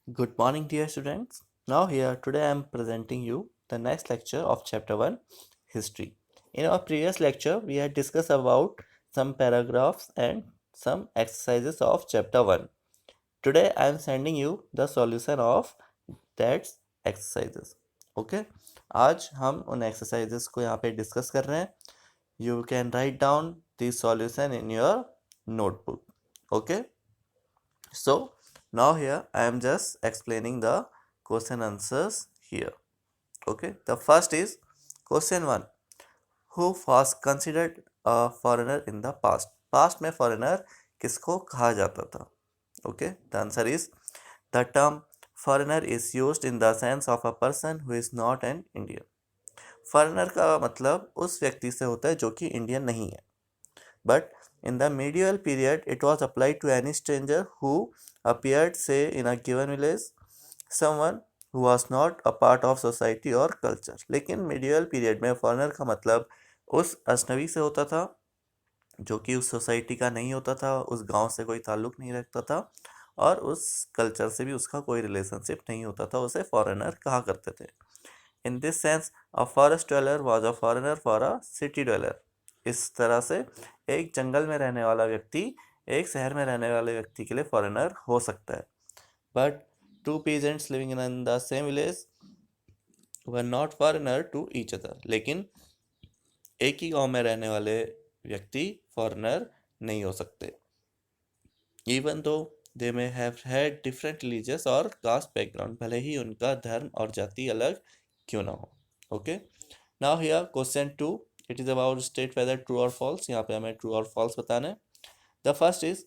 Good morning, dear students. Now, here today I am presenting you the next lecture of Chapter 1 History. In our previous lecture, we had discussed about some paragraphs and some exercises of Chapter 1. Today, I am sending you the solution of that exercises. Okay? आज हम उन exercises को यहाँ पे discuss कर रहे हैं. You can write down the solution in your notebook. Okay? So now here I am just explaining the question answers here. Okay, the first is question 1. Who was considered a foreigner in the past? Past में foreigner किसको कहा जाता था? Okay, the answer is the term foreigner is used in the sense of a person who is not an Indian. Foreigner का मतलब उस व्यक्ति से होता है जो कि इंडियन नहीं है. But in the medieval period, it was applied to any stranger who appeared, say, in a given village, someone who was not a part of society or culture. लेकिन medieval period में foreigner का मतलब उस अजनबी से होता था जो कि उस सोसाइटी का नहीं होता था, उस गांव से कोई ताल्लुक नहीं रखता था और उस कल्चर से भी उसका कोई रिलेशनशिप नहीं होता था. उसे फॉरेनर कहा करते थे. In this sense a forest dweller was a foreigner for a city dweller. इस तरह से एक जंगल में रहने वाला व्यक्ति एक शहर में रहने वाले व्यक्ति के लिए फॉरेनर हो सकता है. But two peasants living in the same village were not foreigner to each other. लेकिन एक ही गांव में रहने वाले व्यक्ति फॉरेनर नहीं हो सकते. Even though they may have had different religious और कास्ट बैकग्राउंड, भले ही उनका धर्म और जाति अलग क्यों ना हो. Okay, now here question 2. It is about state whether true और फॉल्स. यहाँ पे हमें ट्रू और फॉल्स बताना है. The first is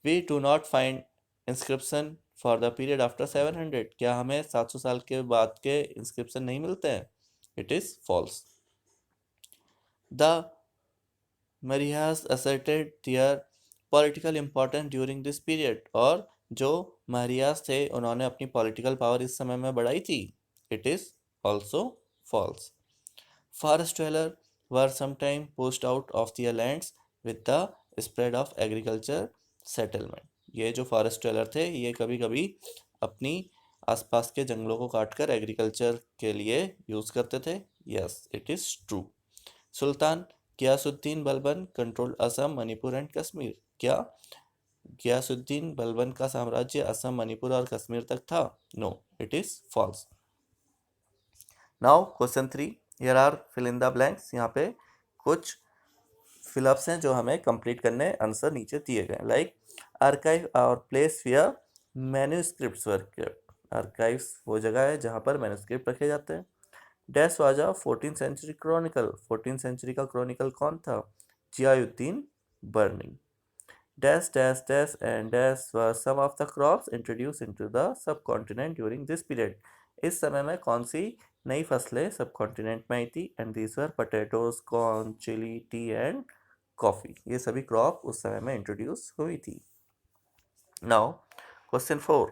we do not find inscription for the period after 700. क्या हमें 700 साल के बाद के इंस्क्रिप्शन नहीं मिलते हैं? It is false. द मरियास asserted their political importance during this period. और जो मरियास थे उन्होंने अपनी पॉलिटिकल पावर इस समय में बढ़ाई थी. It is also false. Forest dweller were sometimes pushed out of their lands with the spread of agriculture settlement. ये जो फॉरेस्ट dweller थे ये कभी कभी अपनी आसपास के जंगलों को काटकर एग्रीकल्चर के लिए यूज़ करते थे. Yes, it is true. Sultan Ghiyasuddin Balban controlled Assam, Manipur and Kashmir. क्या गियासुद्दीन बलबन का साम्राज्य असम, मणिपुर और कश्मीर तक था? No, it is false. Now question 3. Here are fill in the blanks. यहाँ पे कुछ फिलअप्स हैं जो हमें कंप्लीट करने. आंसर नीचे दिए गए. लाइक आर्काइव और प्लेस वियर मैन्यूस्क्रिप्ट्स वर केप्ट. आर्काइव्स वो जगह है जहाँ पर मैन्यूस्क्रिप्ट रखे जाते हैं. डैश वाजा 14th century chronicle. 14th century का क्रॉनिकल कौन था? Ziauddin Barani. Dash dash dash and dash were some of the crops introduce into the subcontinent during this period. इस समय में कौन सी नई फसलें सब कॉन्टिनेंट में आई थी? And these were potatoes, corn, chilli, tea and coffee. ये सभी क्रॉप उस समय में इंट्रोड्यूस हुई थी. Now question 4.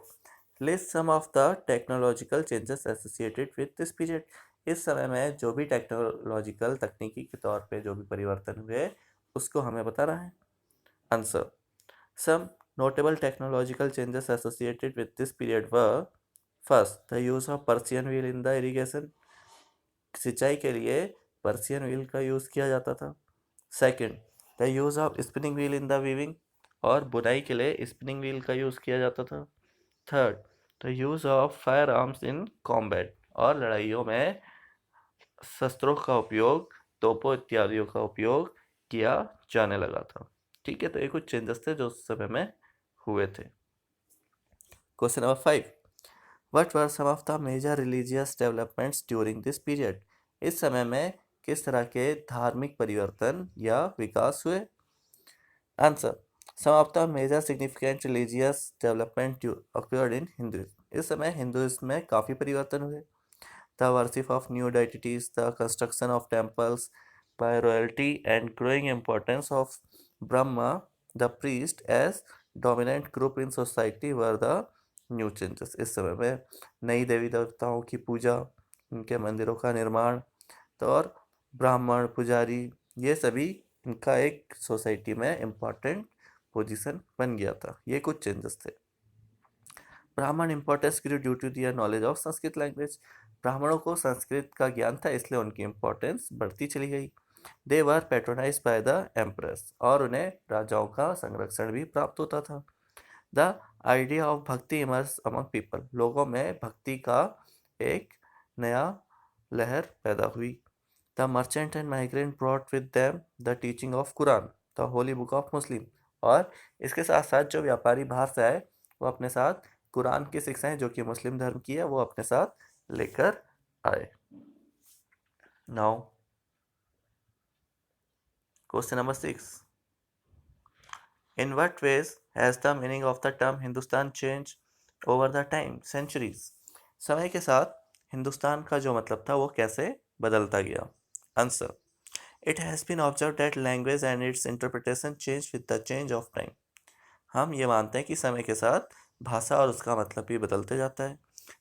List some of the technological changes associated with this period. इस समय में जो भी टेक्नोलॉजिकल तकनीकी के तौर पे जो भी परिवर्तन हुए उसको हमें बताना है. Answer. Some notable technological changes associated with this period were: first, the use of Persian wheel in the irrigation. सिंचाई के लिए पर्सियन व्हील का यूज़ किया जाता था. Second, the use of spinning wheel in the weaving. और बुनाई के लिए स्पिनिंग व्हील का यूज़ किया जाता था. Third, the use of fire arms in combat. और लड़ाइयों में शस्त्रों का उपयोग, तोपों इत्यादियों का उपयोग किया जाने लगा था. ठीक है, तो ये कुछ चेंजेस थे जो उस समय में हुए थे. Question number 5. What were some of the major religious developments during this period. इस समय में किस तरह के धार्मिक परिवर्तन या विकास हुए? Answer. Some of the major significant religious development occurred in Hinduism. इस समय हिंदुइज्म में काफ़ी परिवर्तन हुए. The worship of new deities, the construction of temples by royalty, and growing importance of Brahma, the priest, as dominant group in society were the new changes. इस समय में नई देवी देवताओं की पूजा, उनके मंदिरों का निर्माण और ब्राह्मण पुजारी, ये सभी इनका एक सोसाइटी में इम्पॉर्टेंट पोजीशन बन गया था. ये कुछ चेंजेस थे. ब्राह्मण importance grew due to their knowledge of Sanskrit language. ब्राह्मणों को संस्कृत का ज्ञान था, इसलिए उनकी इंपॉर्टेंस बढ़ती चली गई। दे वर पैट्रोनाइज बाय द एम्प्रेस, और उन्हें राजाओं का संरक्षण भी प्राप्त होता था। द आइडिया ऑफ भक्ति इमर्स अमंग पीपल, लोगों में भक्ति का एक नया लहर पैदा हुई। The merchant and migrant brought with them the teaching of Quran, the Holi book of Muslim, और इसके साथ साथ जो व्यापारी बाहर से आए वो अपने साथ कुरान की शिक्षाएं जो कि मुस्लिम धर्म की है वो अपने साथ लेकर आए। Now question number 6, in what ways has the meaning of the term Hindustan changed over the time, centuries? समय के साथ हिंदुस्तान का जो मतलब था वो कैसे बदलता गया? Answer, it has been observed that language and its interpretation change with the change of time. हम ये मानते हैं कि समय के साथ भाषा और उसका मतलब भी बदलते जाता है।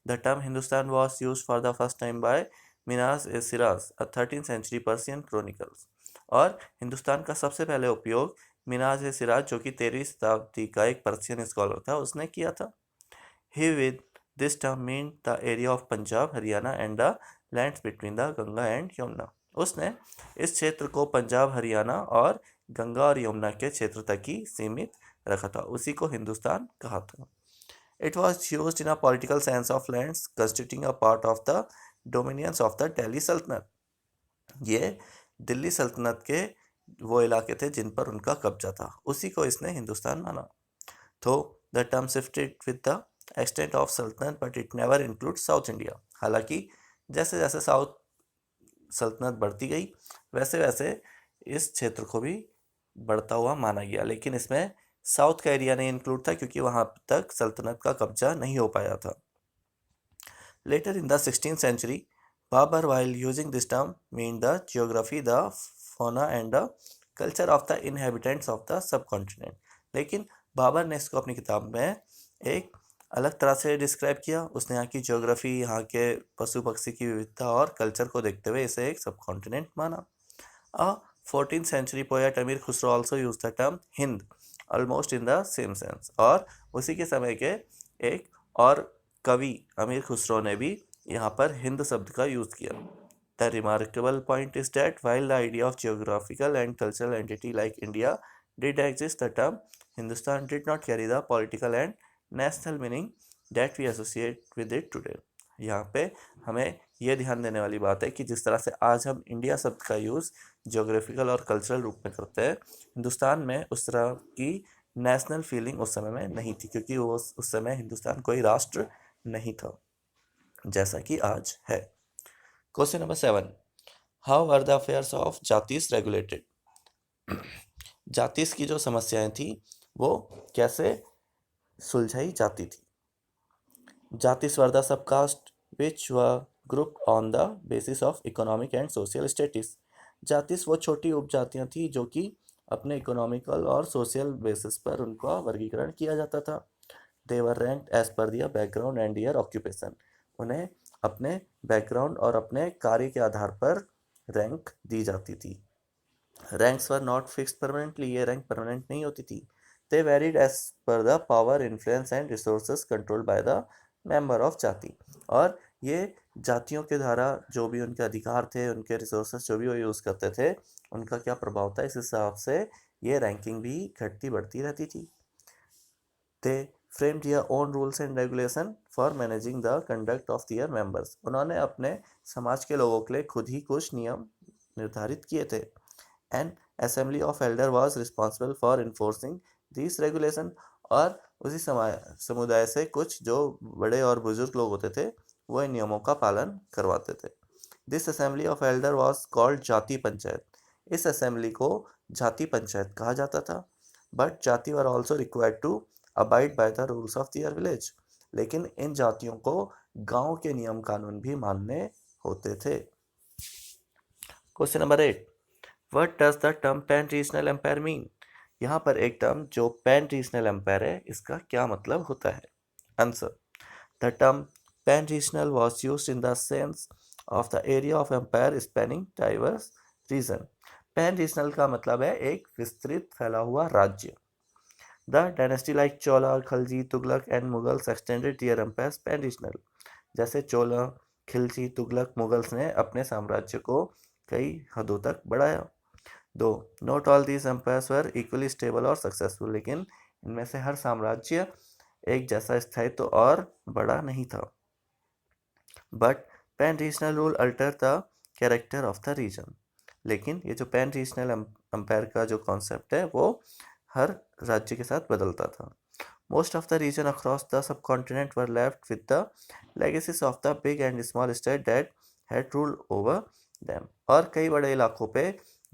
The term Hindustan was used for the first time by Minaz-e-Siraz, a 13th century Persian chronicles. और हिंदुस्तान का सबसे पहले उपयोग मिनाज-ए-सिराज जो कि 13वीं शताब्दी का एक पर्शियन स्कॉलर था उसने किया था। He with this term meant the area of Punjab, Haryana and the lands between the Ganga and Yamuna. उसने इस क्षेत्र को पंजाब, हरियाणा और गंगा और यमुना के क्षेत्र तक ही सीमित रखा था, उसी को हिंदुस्तान कहा था। It was used in a political sense of lands constituting a part of the dominions of the Delhi Sultanate. ये दिल्ली सल्तनत के वो इलाके थे जिन पर उनका कब्जा था, उसी को इसने हिंदुस्तान माना। तो the term shifted with the extent of sultanate but it never include South India. हालांकि जैसे जैसे साउथ सल्तनत बढ़ती गई वैसे वैसे इस क्षेत्र को भी बढ़ता हुआ माना गया, लेकिन इसमें साउथ का एरिया नहीं इंक्लूड था क्योंकि वहां तक सल्तनत का कब्जा नहीं हो पाया था। Later in the 16th century, Babur, while using this term, meant the geography, the fauna and the culture of the inhabitants of the subcontinent. लेकिन बाबर ने इसको अपनी किताब में एक अलग तरह से डिस्क्राइब किया। उसने यहाँ की ज्योग्राफी, यहाँ के पशु पक्षी की विविधता और कल्चर को देखते हुए इसे एक सबकॉन्टिनेंट माना। A 14th century poet Amir Khusro also used the term Hind almost in the same sense, और उसी के समय के एक और कवि अमीर खुसरो ने भी यहाँ पर हिंद शब्द का यूज किया। The remarkable point is that while the idea of geographical and cultural entity like India did exist, the term Hindustan did not carry the political and national meaning that we associate with it today. यहाँ पे हमें यह ध्यान देने वाली बात है कि जिस तरह से आज हम इंडिया शब्द का यूज़ ज्योग्राफिकल और कल्चरल रूप में करते हैं, हिंदुस्तान में उस तरह की नेशनल फीलिंग उस समय में नहीं थी, क्योंकि वो उस समय हिंदुस्तान कोई राष्ट्र नहीं था जैसा कि आज है। Question number 7, how are the affairs of jatis regulated? Jatis की जो समस्याएं थी वो कैसे सुलझाई जाती थी? जातिस were the subcaste which were group on the basis of economic and social status. जातिस वो छोटी उपजातियां थी जो कि अपने इकोनॉमिकल और सोशल बेसिस पर उनका वर्गीकरण किया जाता था। दे वर ranked as per their background and their occupation. उन्हें अपने बैकग्राउंड और अपने कार्य के आधार पर रैंक दी जाती थी। Ranks were not fixed permanently, ये रैंक परमानेंट नहीं होती थी। They varied as per the power, influence and resources controlled by the member of jati. और ये जातियों के द्वारा जो भी उनके अधिकार थे, उनके रिसोर्सेज जो भी वो यूज़ करते थे, उनका क्या प्रभाव था, इस हिसाब से ये रैंकिंग भी घटती बढ़ती रहती थी। दे framed their own rules and regulation for managing the conduct of their members. उन्होंने अपने समाज के लोगों के लिए खुद ही कुछ नियम निर्धारित किए थे। An assembly of elder was responsible for enforcing these regulation, और उसी समुदाय से कुछ जो बड़े और बुजुर्ग लोग होते थे वो इन नियमों का पालन करवाते थे। This assembly of elder was called जाति पंचायत। इस असेंबली को जाति पंचायत कहा जाता था। But जाति were also required to abide by the rules of their village. लेकिन इन जातियों को गांव के नियम कानून भी मानने होते थे। Question number 8, What does the term pan regional empire mean? यहाँ पर एक टर्म जो पैन रीजनल एम्पायर है इसका क्या मतलब होता है? Answer, the term pan regional was used in the sense of the area of empire spanning diverse region. Pan regional का मतलब है एक विस्तृत फैला हुआ राज्य। The dynasty like Chola, Khalji, Tughlaq and Mughals extended their empires pan-regional. जैसे चोला, Khilji, Tughlaq, Mughals ने अपने साम्राज्य को कई हदों तक बढ़ाया. Though, not all these empires were equally stable और सक्सेसफुल. लेकिन इनमें से हर साम्राज्य एक जैसा स्थायित्व और बड़ा नहीं था. But pan regional rule alter the character of the region. लेकिन ये जो पैन रीजनल एम्पायर का जो कॉन्सेप्ट है वो हर राज्य के साथ बदलता था. Most of the region across the subcontinent were left with the legacies of the big and small states that had ruled over them. और कई बड़े इलाकों पे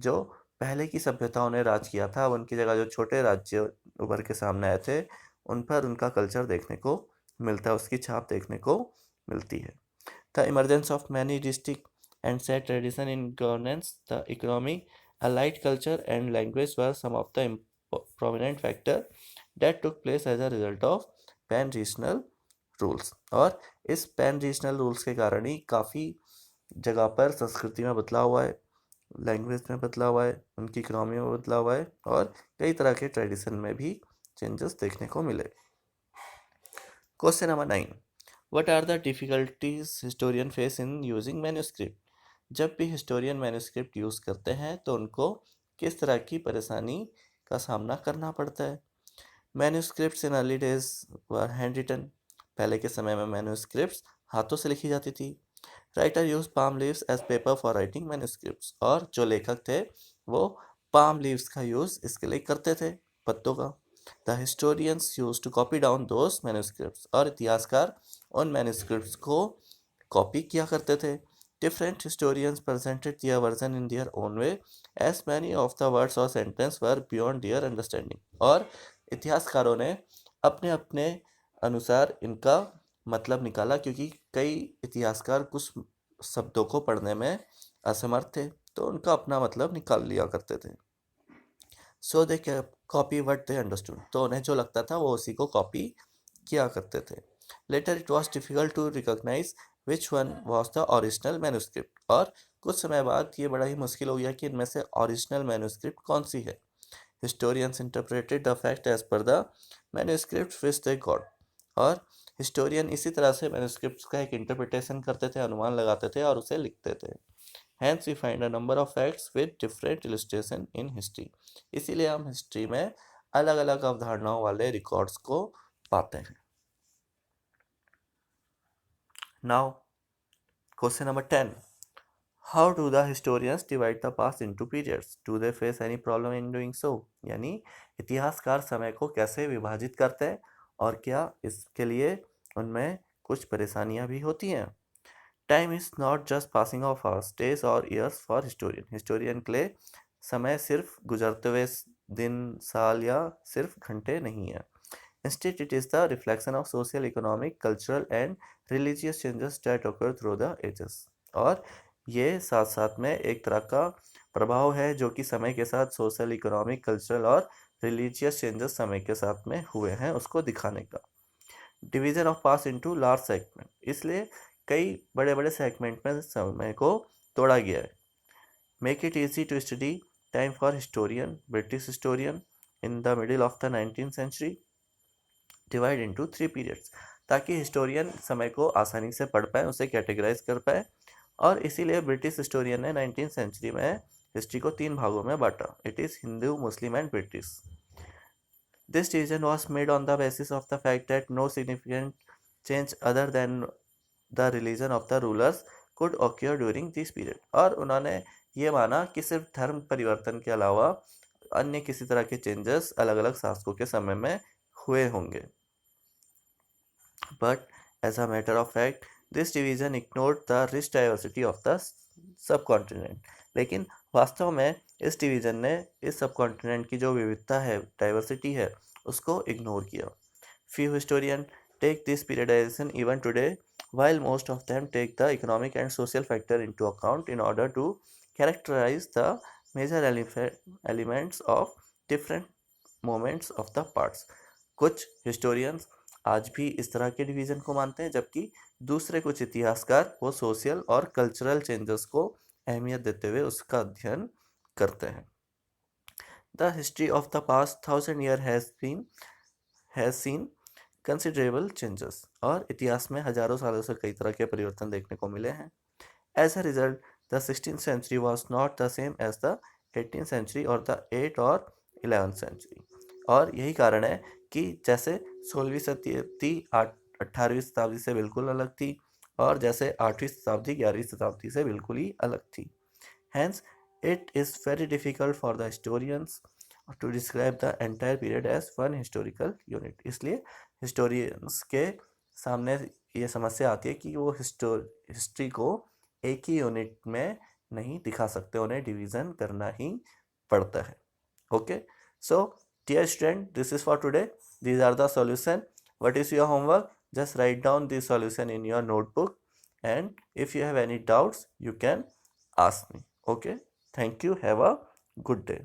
जो पहले की सभ्यताओं ने राज किया था, उनकी जगह जो छोटे राज्य उभर के सामने आए थे, उन पर उनका कल्चर देखने को मिलता है, उसकी छाप देखने को मिलती है. The emergence of many distinct and set tradition in governance, the economy, allied culture and language were some of the prominent factors that took place as a result of pan regional rules. और इस pan regional rules के कारण ही काफ़ी जगह पर संस्कृति में बदलाव हुआ है, लैंग्वेज में बदलाव हुआ है, उनकी इकोनॉमी में बदलाव हुआ है और कई तरह के ट्रेडिशन में भी चेंजेस देखने को मिले. Question number 9. What are the difficulties historian face in using manuscript? जब भी हिस्टोरियन मैन्यूस्क्रिप्ट यूज़ करते हैं तो उनको किस तरह की परेशानी का सामना करना पड़ता है. Manuscripts in early days were handwritten. पहले के समय में मैन्यूस्क्रिप्ट्स हाथों से लिखी जाती थी. Writer use palm leaves as paper for writing manuscripts. और जो लेखक थे वो पाम लीव्स का यूज़ इसके लिए करते थे, पत्तों का. The historians use to copy down those manuscripts. और इतिहासकार उन मैन्यूस्क्रिप्ट्स को कॉपी किया करते थे. Different historians presented their version in their own way, as many of the words or sentences were beyond their understanding. और इतिहासकारों ने अपने अपने अनुसार इनका मतलब निकाला, क्योंकि कई इतिहासकार कुछ शब्दों को पढ़ने में असमर्थ थे, तो उनका अपना मतलब निकाल लिया करते थे. सो दे कॉपी व्हाट दे अंडरस्टूड. तो उन्हें जो लगता था वो उसी को कॉपी किया करते थे. Later it was difficult to recognise which one was the original manuscript. और कुछ समय बाद ये बड़ा ही मुश्किल हो गया कि इनमें से ओरिजिनल मैन्यूस्क्रिप्ट कौन सी है. Historians interpreted the fact as per the manuscript which they got. और हिस्टोरियन इसी तरह से मैन्यूस्क्रिप्ट का एक इंटरप्रिटेशन करते थे, अनुमान लगाते थे और उसे लिखते थे. Hence we find a number of facts with different illustration in history. इसीलिए हम हिस्ट्री में अलग अलग अवधारणाओं वाले रिकॉर्ड्स को पाते हैं. Now, question number 10. How do the historians divide the past into periods? Do they face any problem in doing so? यानी इतिहासकार समय को कैसे विभाजित करते हैं और क्या इसके लिए उनमें कुछ परेशानियां भी होती हैं. Time is not just passing of hours, days और ईयर्स फॉर हिस्टोरियन. हिस्टोरियन के लिए समय सिर्फ गुजरते हुए दिन, साल या सिर्फ घंटे नहीं है. Instead, it is the reflection of social, economic, cultural and religious changes that occur through the ages. और ये साथ साथ में एक तरह का प्रभाव है जो कि समय के साथ सोशल, इकोनॉमिक, कल्चरल और रिलीजियस चेंजेस समय के साथ में हुए हैं उसको दिखाने का. Division of pass into large segment. इसलिए कई बड़े बड़े सेगमेंट में समय को तोड़ा गया है. Make it easy to study time for historian. British historian in the middle of the 19th century divide into 3 periods. ताकि हिस्टोरियन समय को आसानी से पढ़ पाए, उसे कैटेगराइज कर पाए. और इसीलिए ब्रिटिश हिस्टोरियन ने 19th सेंचुरी में हिस्ट्री को 3 भागों में बांटा. It is Hindu, Muslim and British. This decision was made on the basis of the fact that no significant change other than the religion of the rulers could occur during this period. और उन्होंने ये माना कि सिर्फ धर्म परिवर्तन के अलावा अन्य किसी तरह के चेंजेस अलग अलग शासकों के समय में हुए होंगे. But as a matter of fact, this division ignored the rich diversity of the subcontinent. लेकिन वास्तव में इस डिवीजन ने इस सबकॉन्टिनेंट की जो विविधता है, डाइवर्सिटी है, उसको इग्नोर किया. Few historians take this periodization even today, while most of them take the economic and social factor into account in order to characterize the major elements of different moments of the parts. कुछ historians आज भी इस तरह के division को मानते हैं, जबकि दूसरे कुछ इतिहासकार वो सोशल और कल्चरल चेंजेस को अहमियत देते हुए उसका अध्ययन करते हैं. The history of the past 1,000 years has seen considerable changes. और इतिहास में हजारों सालों से कई तरह के परिवर्तन देखने को मिले हैं. As a result, the 16th century was not the same as the 18th century or the 8th or 11th century. और यही कारण है कि जैसे 16वीं शताब्दी 18वीं शताब्दी से बिल्कुल अलग थी और जैसे 8वीं शताब्दी 11वीं शताब्दी से बिल्कुल ही अलग थी. Hence, it is very difficult for the historians to describe the entire period as one historical unit. इसलिए historians के सामने ये समस्या आती है कि वो हिस्ट्री को एक ही यूनिट में नहीं दिखा सकते, उन्हें डिवीजन करना ही पड़ता है. Okay, so dear student, this is for today. These are the solution. What is your homework? Just write down the solution in your notebook, and if you have any doubts you can ask me. Okay, thank you. Have a good day.